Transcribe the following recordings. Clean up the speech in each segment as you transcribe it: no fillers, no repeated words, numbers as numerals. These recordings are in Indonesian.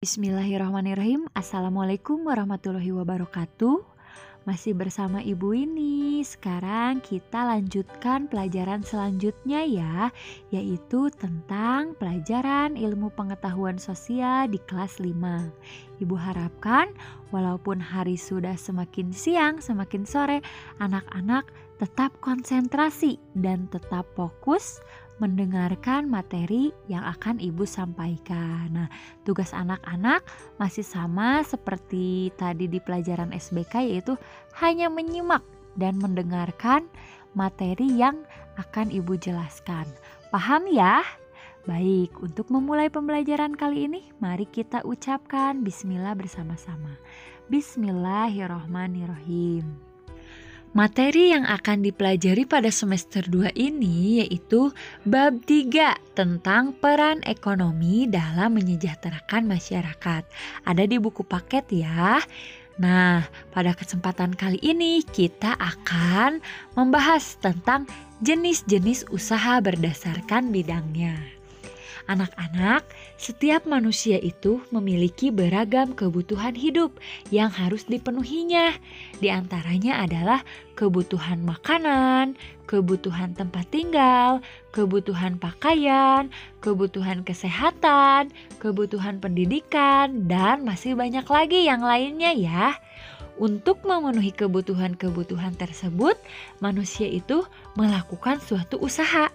Bismillahirrahmanirrahim. Assalamualaikum warahmatullahi wabarakatuh. Masih bersama Ibu ini. Sekarang kita lanjutkan pelajaran selanjutnya ya, yaitu tentang pelajaran ilmu pengetahuan sosial di kelas 5. Ibu harapkan walaupun hari sudah semakin siang, semakin sore, anak-anak tetap konsentrasi dan tetap fokus mendengarkan materi yang akan Ibu sampaikan. Nah, tugas anak-anak masih sama seperti tadi di pelajaran SBK, yaitu hanya menyimak dan mendengarkan materi yang akan Ibu jelaskan. Paham ya? Baik, untuk memulai pembelajaran kali ini, mari kita ucapkan bismillah bersama-sama. Bismillahirrahmanirrahim. Materi yang akan dipelajari pada semester 2 ini yaitu bab 3 tentang peran ekonomi dalam menyejahterakan masyarakat. Ada di buku paket ya. Nah, pada kesempatan kali ini kita akan membahas tentang jenis-jenis usaha berdasarkan bidangnya. Anak-anak, setiap manusia itu memiliki beragam kebutuhan hidup yang harus dipenuhinya. Di antaranya adalah kebutuhan makanan, kebutuhan tempat tinggal, kebutuhan pakaian, kebutuhan kesehatan, kebutuhan pendidikan, dan masih banyak lagi yang lainnya ya. Untuk memenuhi kebutuhan-kebutuhan tersebut, manusia itu melakukan suatu usaha.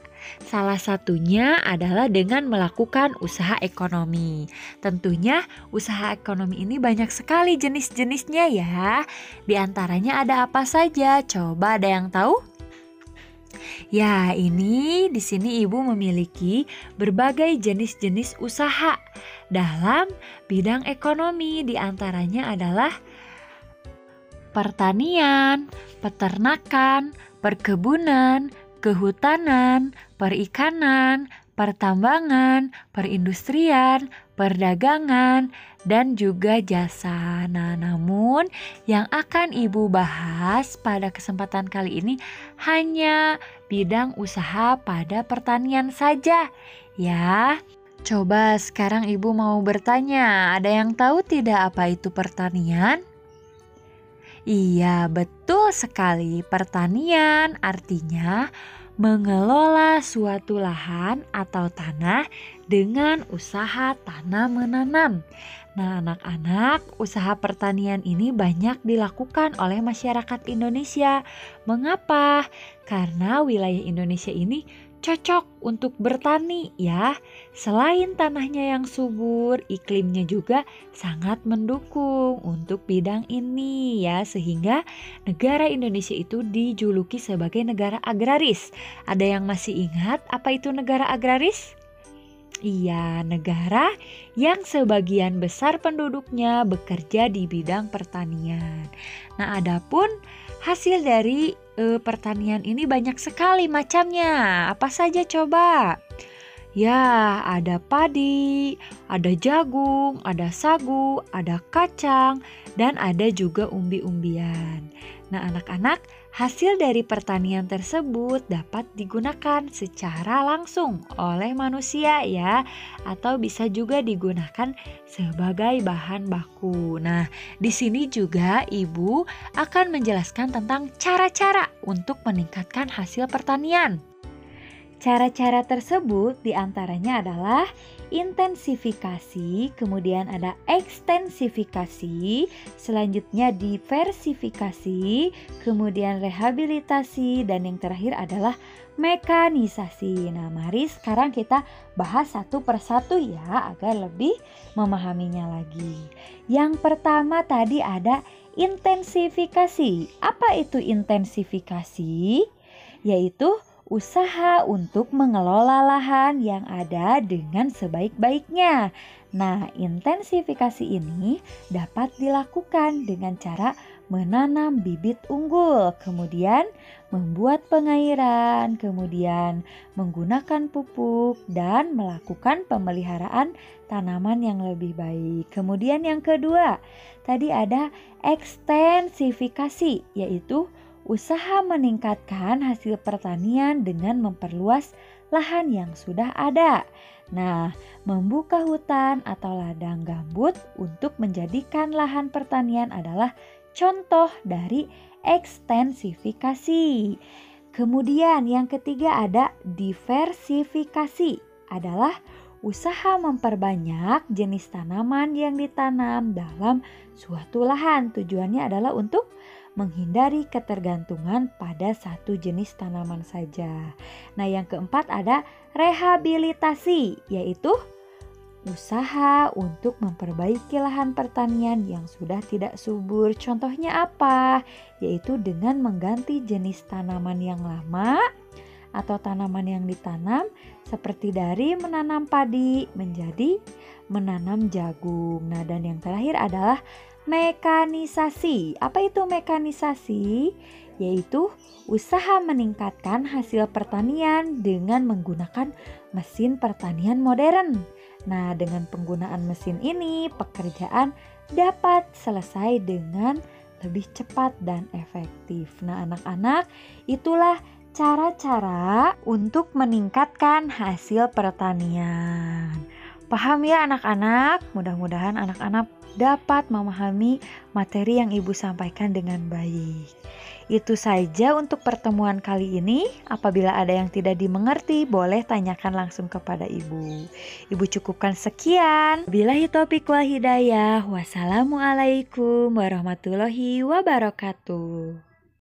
Salah satunya adalah dengan melakukan usaha ekonomi. Tentunya usaha ekonomi ini banyak sekali jenis-jenisnya ya. Di antaranya ada apa saja? Coba ada yang tahu? Ya, ini di sini Ibu memiliki berbagai jenis-jenis usaha dalam bidang ekonomi. Di antaranya adalah pertanian, peternakan, perkebunan, kehutanan, perikanan, pertambangan, perindustrian, perdagangan, dan juga jasa. Nah, namun yang akan Ibu bahas pada kesempatan kali ini hanya bidang usaha pada pertanian saja ya. Coba sekarang Ibu mau bertanya, ada yang tahu tidak apa itu pertanian? Iya, betul sekali. Pertanian artinya mengelola suatu lahan atau tanah dengan usaha tanam-menanam. Nah, anak-anak, usaha pertanian ini banyak dilakukan oleh masyarakat Indonesia. Mengapa? Karena wilayah Indonesia ini cocok untuk bertani ya. Selain tanahnya yang subur, iklimnya juga sangat mendukung untuk bidang ini ya, sehingga negara Indonesia itu dijuluki sebagai negara agraris. Ada yang masih ingat apa itu negara agraris? Iya, negara yang sebagian besar penduduknya bekerja di bidang pertanian. Nah, adapun hasil dari pertanian ini banyak sekali macamnya. Apa saja coba? Ya, ada padi, ada jagung, ada sagu, ada kacang, dan ada juga umbi-umbian. Nah, anak-anak, hasil dari pertanian tersebut dapat digunakan secara langsung oleh manusia ya, atau bisa juga digunakan sebagai bahan baku. Nah, di sini juga Ibu akan menjelaskan tentang cara-cara untuk meningkatkan hasil pertanian. Cara-cara tersebut diantaranya adalah intensifikasi, kemudian ada ekstensifikasi, selanjutnya diversifikasi, kemudian rehabilitasi, dan yang terakhir adalah mekanisasi. Nah, mari sekarang kita bahas satu persatu ya, agar lebih memahaminya lagi. Yang pertama tadi ada intensifikasi. Apa itu intensifikasi? Yaitu usaha untuk mengelola lahan yang ada dengan sebaik-baiknya. Nah, intensifikasi ini dapat dilakukan dengan cara menanam bibit unggul, kemudian membuat pengairan, kemudian menggunakan pupuk, dan melakukan pemeliharaan tanaman yang lebih baik. Kemudian yang kedua, tadi ada ekstensifikasi, yaitu usaha meningkatkan hasil pertanian dengan memperluas lahan yang sudah ada. Nah, membuka hutan atau ladang gambut untuk menjadikan lahan pertanian adalah contoh dari ekstensifikasi. Kemudian yang ketiga ada diversifikasi, adalah usaha memperbanyak jenis tanaman yang ditanam dalam suatu lahan. Tujuannya adalah untuk menghindari ketergantungan pada satu jenis tanaman saja. Nah, yang keempat ada rehabilitasi, yaitu usaha untuk memperbaiki lahan pertanian yang sudah tidak subur. Contohnya apa? Yaitu dengan mengganti jenis tanaman yang lama atau tanaman yang ditanam, seperti dari menanam padi menjadi menanam jagung. Nah, dan yang terakhir adalah mekanisasi. Apa itu mekanisasi? Yaitu usaha meningkatkan hasil pertanian dengan menggunakan mesin pertanian modern. Nah, dengan penggunaan mesin ini, pekerjaan dapat selesai dengan lebih cepat dan efektif. Nah, anak-anak, itulah cara-cara untuk meningkatkan hasil pertanian. Paham ya anak-anak? Mudah-mudahan anak-anak dapat memahami materi yang Ibu sampaikan dengan baik. Itu saja untuk pertemuan kali ini. Apabila ada yang tidak dimengerti, boleh tanyakan langsung kepada Ibu. Ibu cukupkan sekian. Billahi taufiq wal hidayah. Wassalamualaikum warahmatullahi wabarakatuh.